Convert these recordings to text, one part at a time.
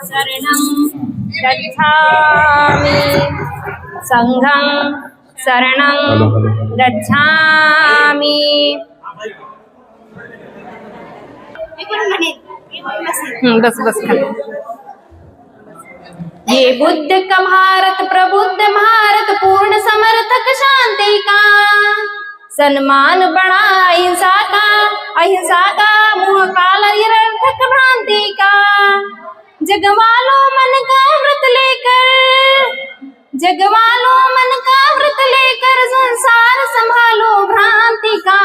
शरणं गच्छामि संघं शरणं गच्छामि। बस बस खाली। ये बुद्ध का भारत प्रबुद्ध भारत पूर्ण समर्थक शांति का सन्मान बड़ा अहिंसा का मुँह काला निरर्थक भ्रांति का जगवालो मन का व्रत लेकर संसार संभालो भ्रांति का।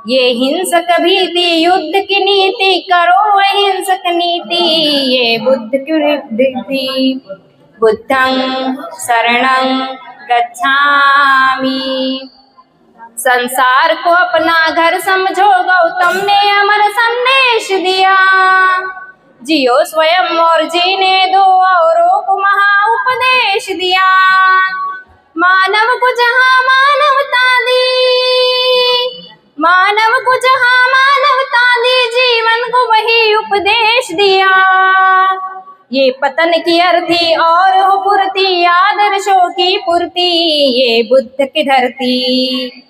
ये हिंसक भीति युद्ध की नीति करो अहिंसक नीति ये बुद्ध की रीति। बुद्धं शरणं गच्छामि। संसार को अपना घर समझो गौतम ने अमर संदेश दिया। जियो स्वयं और जीने दो औरों को महा उपदेश दिया। मानव को जहाँ मानवता दी जीवन को वही उपदेश दिया। ये पतन की अर्थी और हो पूर्ति आदर्शों की पूर्ति ये बुद्ध की धरती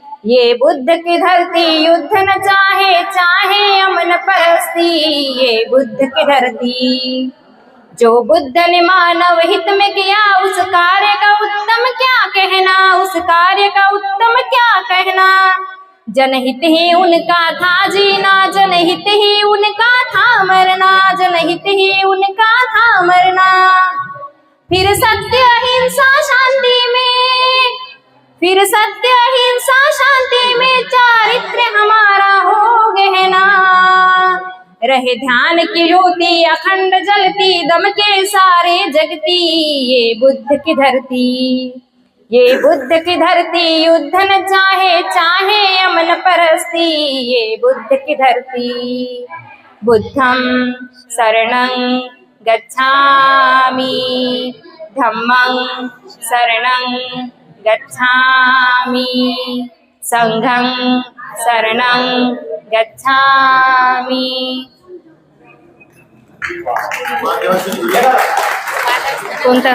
युद्ध न चाहे अमन परस्ती ये बुद्ध की धरती। जो बुद्ध ने मानव हित में किया उस कार्य का उत्तम क्या कहना। जनहित ही उनका था जीना जनहित ही उनका था मरना फिर सत्य अहिंसा शांति में चारित्र्य हमारा हो गहना। रहे ध्यान की ज्योति अखंड जलती दम के सारे जगती ये बुद्ध की धरती युद्ध न चाहे अमन परस्ती ये बुद्ध की धरती। बुद्धं शरणं गच्छामि धम्मं शरणं गच्छामि संघं शरणं गच्छामि। कोणता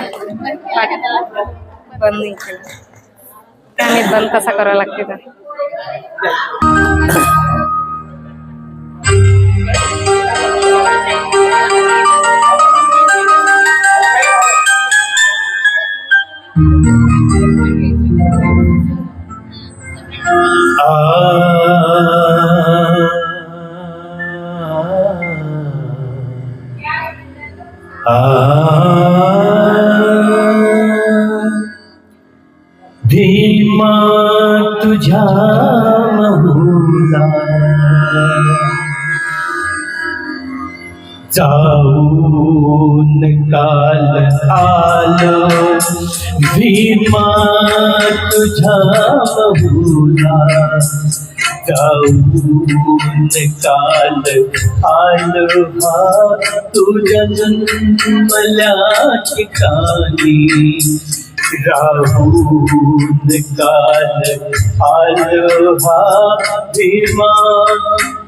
बंद नाही केला त्याने बंद कसा करावा लागते तर भीमा तुझ्या महुला जाऊन काल आलो भीमा तुझ्या महुला जाऊन काल आलो हा तू जन्मल्या ठिकाणी राहून काल आलो हा भीमा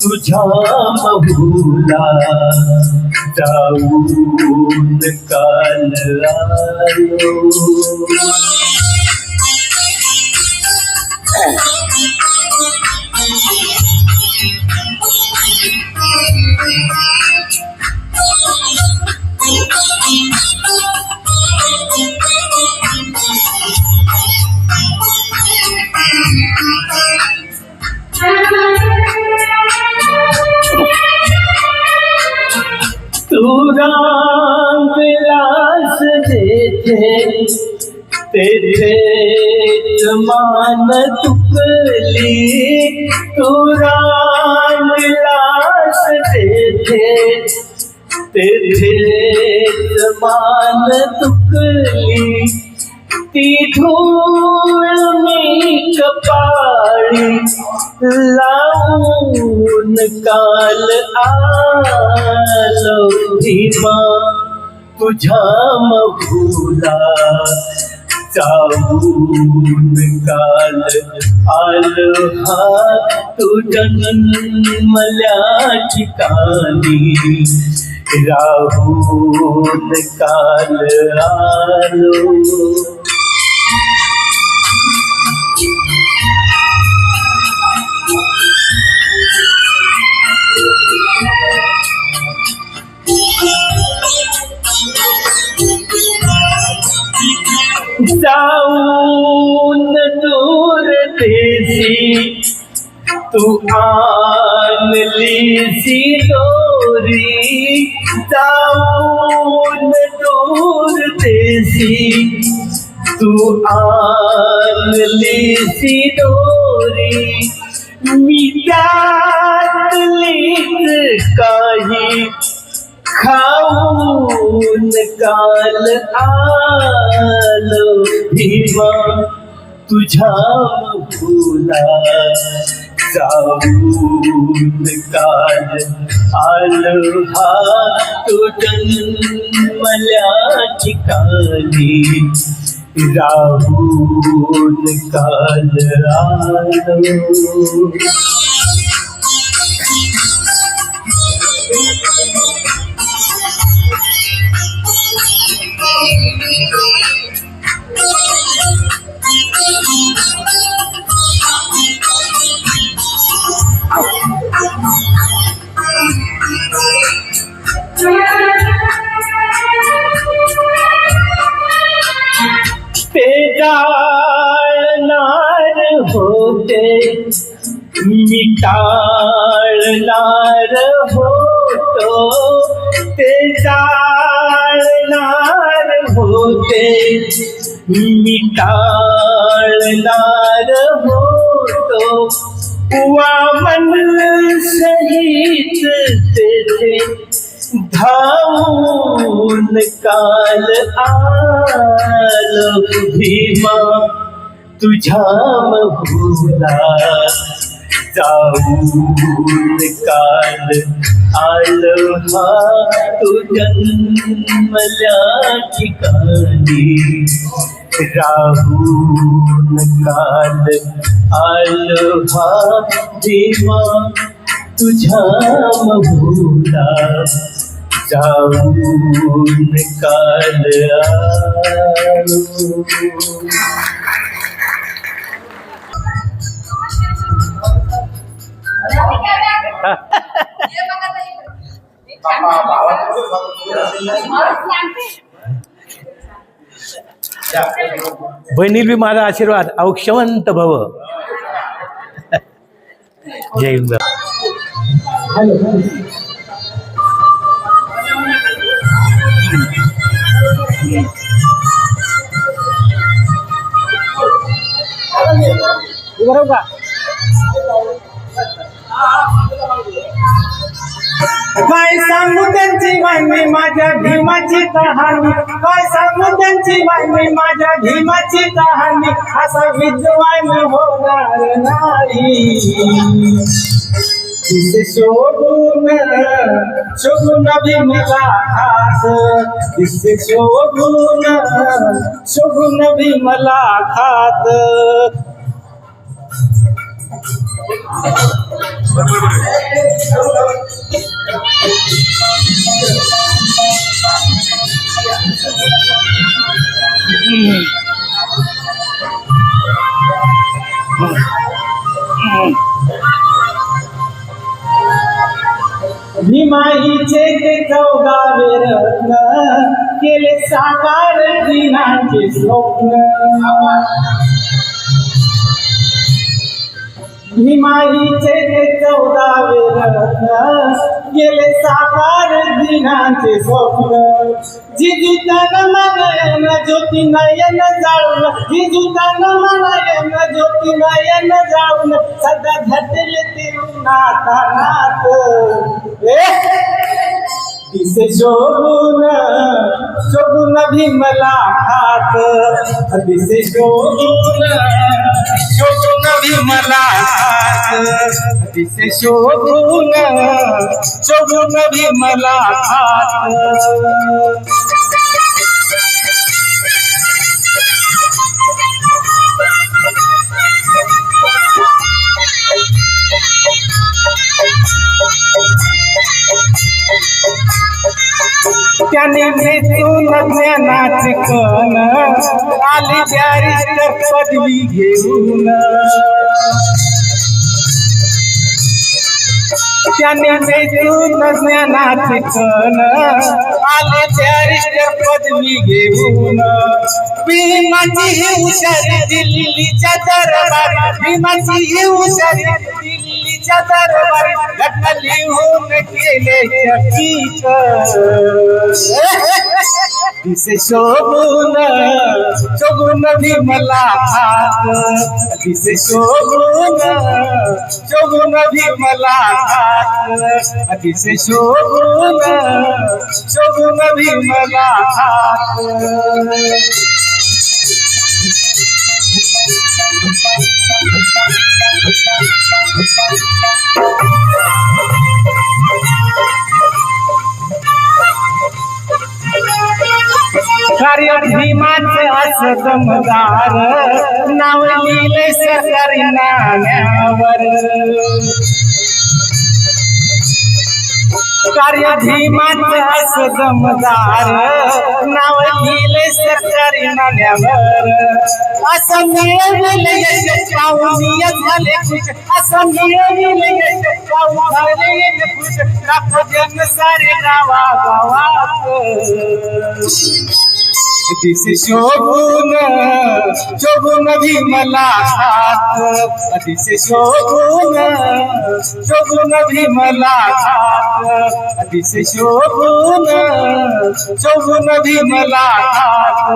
तुझ्या महुला जाऊन काल आलो। तू रामविलास देथे तेथे मान तुकली तू रामविलास देथे तेथे मान तुकली ती धूळ मी कपाळी लावून काल आलो भीमा तुझ्या महुला जाऊन काल आलो हा तू जन्मल्या ठिकाणी राहून काल आलो. जाऊन दूर देशी तू आणलीसी दोरी. जाऊन दूर देशी तू आणलीसी दोरी. मी त्यातलीच काही खाऊन काल आलो. भीमा तुझ्या फुला जाऊन काल आलो. हा तो जन्मल्या ठिकाणी राहून काल आलो. ते जाळणार होते मी टाळणार होतो. ते जाळणार होते मी टाळणार होतो. वामन सहित तेथे धावून काल आलो. भीमा तुझ्या महुला जाऊन काल आलो. हा तो जन्मल्या ठिकाणी राहून काल आलो. हा भीमा तुझ्या महुला जाऊन काल आलो. बहिणील बी माझा आशीर्वाद औक्षवंत भव. जय हिंद. का काय सांगू त्यांची बातमी माझ्या भीमाची कहाणी. काय सांगू त्यांची बातमी माझ्या भीमाची कहाणी. असा विद्वान होणार नाही. तिथे शोभून शोभून भीमला खात. तिथे शोभून शोभून भीमला खात. भीमाईचे ते 14वे रत्न केले साकार दिनाचे स्वप्न. भीमाईचे ते 14वे रत्न गेले साकार दिनाचे स्वप्न. जिजूतन मनयन ज्योती नयन जाळून. जिजूतन मनयन ज्योती नयन जाळून. सदा झटले ते नाता नात. दिसे शोभून शोभून भीमला खात. दिसे शोभून शोभून भीमला खात. दिसे शोभून शोभून भीमला खात. त्याने वेचून ज्ञानाचे कण आली बॅरिस्टर पदवी घेऊन त्याने वेचून ज्ञानाचे कण आले बॅरिस्टर पदवी घेऊन भीमाची ही हुशारी दिल्लीच्या दरबारी भीमाची ही हुशारी दिल्लीच्या दरबारी घटना लिहून केले चकित दिसे शोभून शोभून भीमला हात दिसे शोभून शोभून भीमला हात दिसे शोभून शोभून भीमला हात कार्य भीमाचे असं दमदार नाव लिहिले सरकारी नाण्यावर कार्य भीमाचे असं दमदार नाव लिहिले सरकारी नाण्यावर असं मिळविले यश पाहून झाले खुश असं मिळविले यश पाहून झाले खुश लाखो जन सारे गावागावात दिसे शोभून शोभून भीमला हात दिसे शोभून शोभून भीमला हात दिसे शोभून शोभून भीमला हात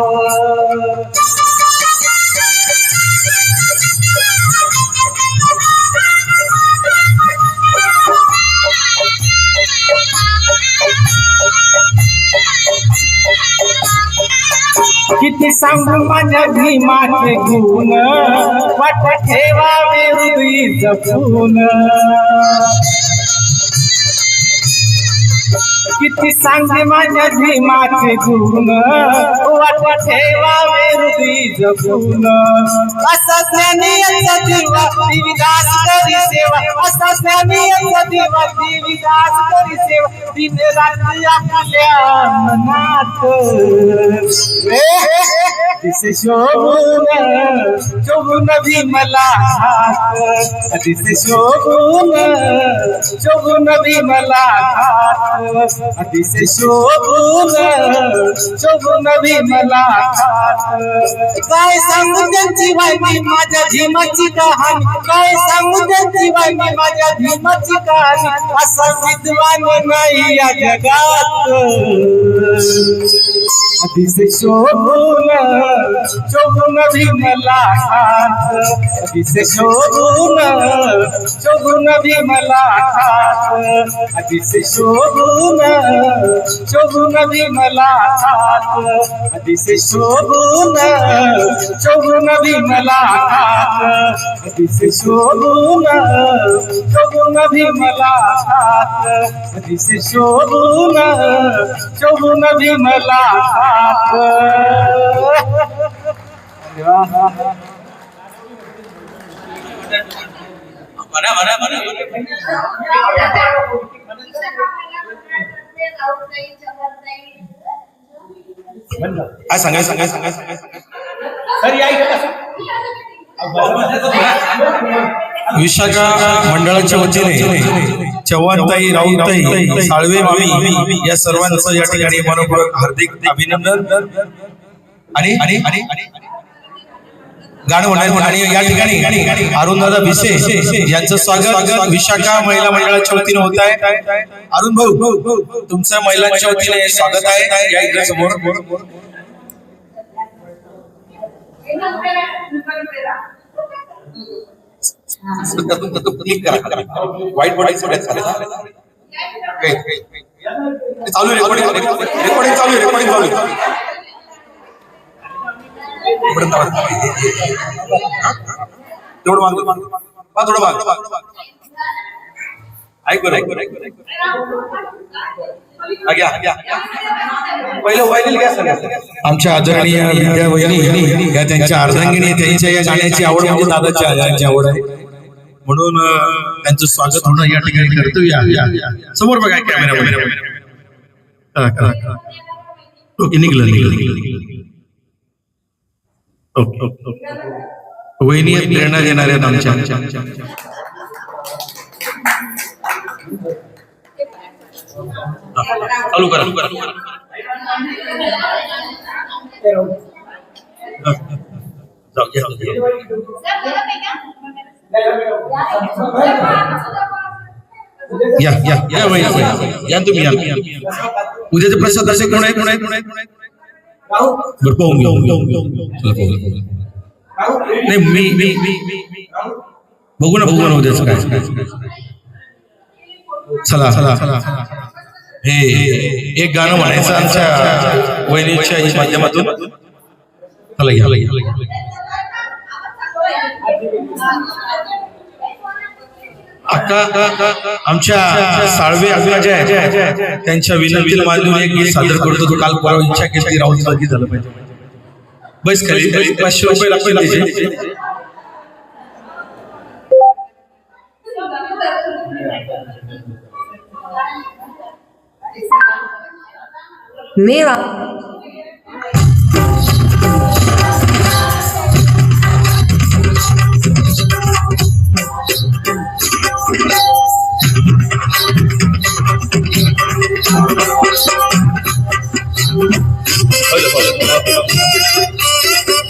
किती सांगू माझ्या भीमाचे गुण वाट ठेवावे हृदय जपून किती सांगे माझ्या भीमाचे गुण वाट ठेवावे हृदय जपून असा ज्ञानीचा दिवा दिविदास करी सेवा असा ज्ञानीचा दिवा दिविदास करी सेवा दिन रात्री आपल्या मनात दिसे शोभून शोभून भीमला हात दिसे शोभून शोभून भीमला हात दिसे शोभून शोभून भीमला हात काय सांगू त्यांची बाई माझ्या भीमाची कहाणी काय सांगू त्यांची बाई माझ्या भीमाची कहाणी असा विद्वान नाही या जगात दिसे शोभून शोभून भीमला हात दिसे शोभून शोभून भीमला हात दिसे शोभून शोभून भीमला हात दिसे शोभून शोभून भीमला हात दिसे शोभून शोभून भीमला हात दिसे शोभून शोभून भीमला हात विशाखा मंडळाच्या वतीने चव्हाणताई राऊतताई साळवे मामी या सर्वांचं या ठिकाणी मनपूर्वक हार्दिक अभिनंदन आणि गाणं आणि या ठिकाणी अरुणदादा भिसे यांचं स्वागत विशाखा महिला मंडळाच्या वतीने होत आहे. अरुण भाऊ तुमच्या महिलांच्या वतीने स्वागत आहे. या इकडे समोर व्हाईट बॉडी चालू रेकॉर्डिंग चालू आमच्या आदरणीय विद्या वहिनी या त्यांच्या अर्धांगिनी त्यांच्या या गाण्याची आवड म्हणजे दादाच्या गाण्याची आवड आहे म्हणून त्यांचं स्वागत होणं या ठिकाणी कर्तव्य आहे. समोर बघा कॅमेरा ओके निघलं. ओके वहिनी प्रेरणा देणाऱ्या आमच्या. चालू करा. या या या वहिनी या तुम्ही या. उद्याचे प्रसाद असे कोण आहे? बरं पाहून घेऊ. नाही मी बघू ना उद्याच काय. चला हे एक गाणं म्हणायचं आमच्या वहिनीच्या माध्यमातून. चला घ्या. आता आमच्या साळवे अक्का ज्या आहेत त्यांच्या विनंतीला मानून एक गीत सादर करतो. काल परवा इच्छा केली राहुल झालं पाहिजे. बस खाली 500 रुपये लागतील. मेवा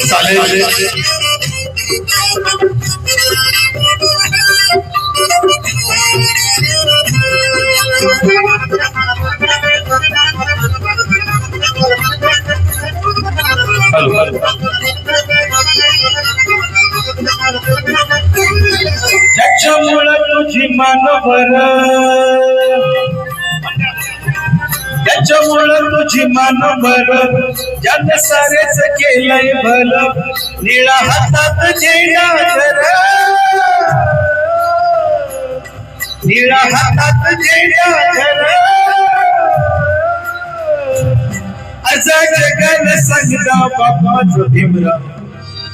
चालेल. ज्याच्यामुळं तुझी मानभर, त्याच्यामुळं तुझी मानभर, ज्याने सारेच केलंय भल, निळा हातात झेंडा धर, निळा हातात झेंडा धर, अजा जगाला सांगला बापाचं भीमराव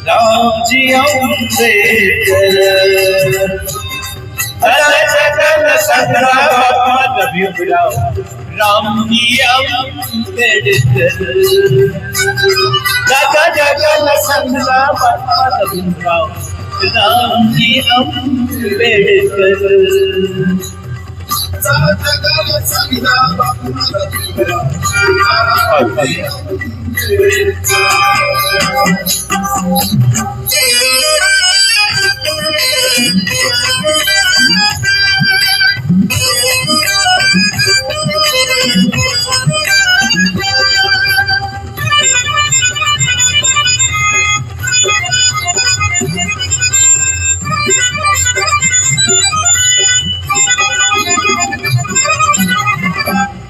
रामजी आंबेडकर, अजा जगाला सांगला बापाचं भीमराव रामजी आंबेडकर, जगा जगाला सांगला बापाचं भीमराव रामजी आंबेडकर, जगाला सांगला बापाचं भीमराव रामजी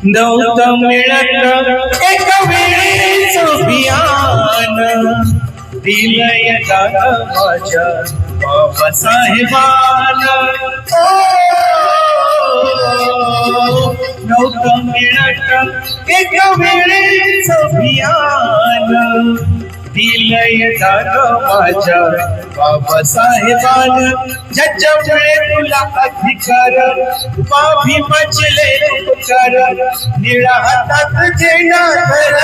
नव्हतं मिळत एक वेळेच अभियान, दिलंय दादा माझ्या बाबासाहेबांना, नव्हतं मिळत एक वेळेच अभियान, दिलंय दादा माझ्या बाबासाहेबांना, ज्याच्यामुळे तुला अधिकार भीमाचे उपकार, निळा हातात झेंडा धर,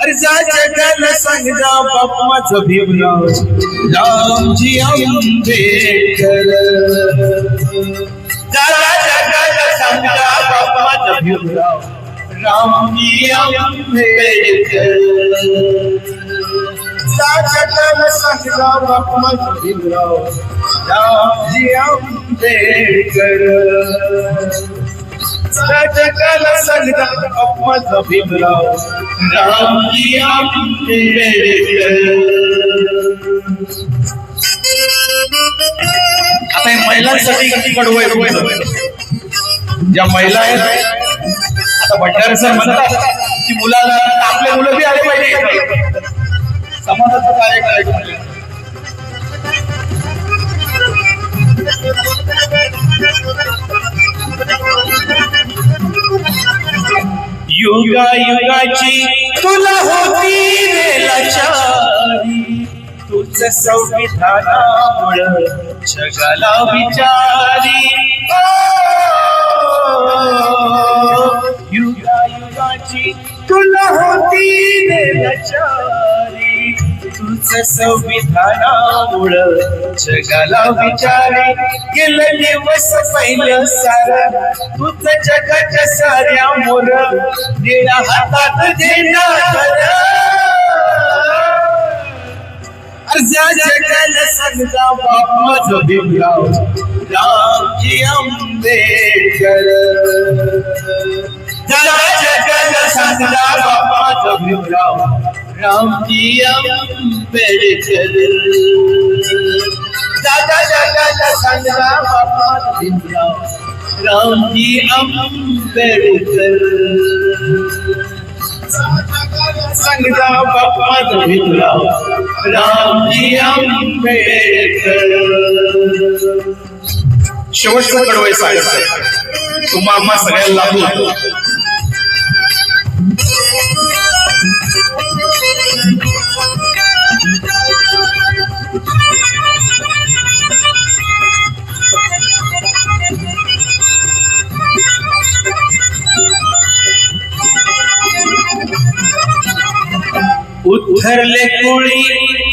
अर्जा जगाला सांगला बाप्पाचं भीमराव रामजी आंबेडकर, जगाला सांगला बाप्पाचं भीमराव रामजी आंबेडकर, जगाला सांगला बाप्पाचं भीमराव रामजी आंबेडकर, जगाला सांगला बाप्पाचं भीमराव रामजी आंबेडकर. आता हे महिलांसाठी किती कडवं आहे. ज्या महिला आहेत आता भंडारे सर म्हणतात की मुलाला आपले मुलं बी आले पाहिजे समाजाचं कार्य करायचं. युगा युगाची तुला होती रे लाचारी, तुझ संविधानामुळं जगाला विचारी, युगायुगाची तुला होती देवाचारी, तुझं संविधानामुळं जगाला विचारे गेलं दिवस पहिलं सार, तुझं जगाच्या साऱ्या मोर निळ्या हातात देणार अर्जा जगाला सांगा बाप माझं भीमराव रामजी आंबेडकर, जगाला सांगा बाप माझं भीमराव रामजी आंबेडकर, जगाला सांगा बाप माझं भीमराव रामजी आंबेडकर, सांगा बाप माझं भीमराव रामजी आंबेडकर. शेवटचं कडवं सांगायचं तुम्हा आम्हा सगळ्यांना लागू. उद्धरले कोळी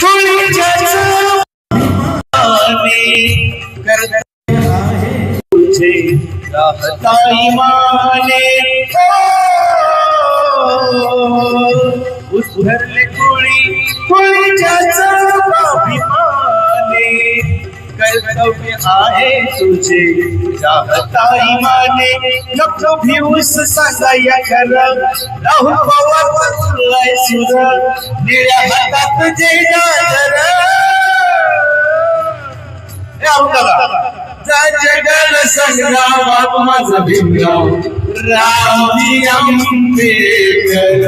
कोळीच्या तुझे राहताई माने, उद्धरले कोळी कोळीच्या अभिमाने, कर्तव्य आहे तुझे राहताई माने, नको भिवूस सांगाया खरं राहुल पवार तुलाय सुर निळ्या हातात जे नाजर, जगाला सांगा बाप माझं भीमराव रामजी आंबेडकर,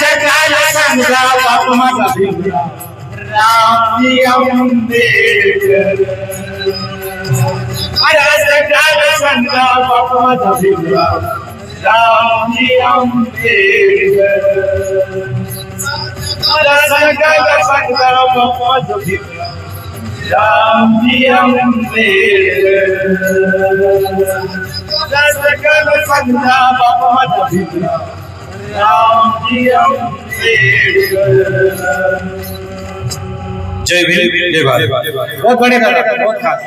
जगाला सांगा बाप माझा भीमराव रामजी आंबेडकर, जगाला सांगा बाप माझा भीमराव रामजी आंबेडकर, जगाला सांगा बाप माझा भीमराव रामजी आंबेडकर, जगाला सांगा बाप माझा भीमराव रामजी आंबेडकर. जय भीम जय भारत. बहुत बड़े बहुत खास.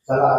चला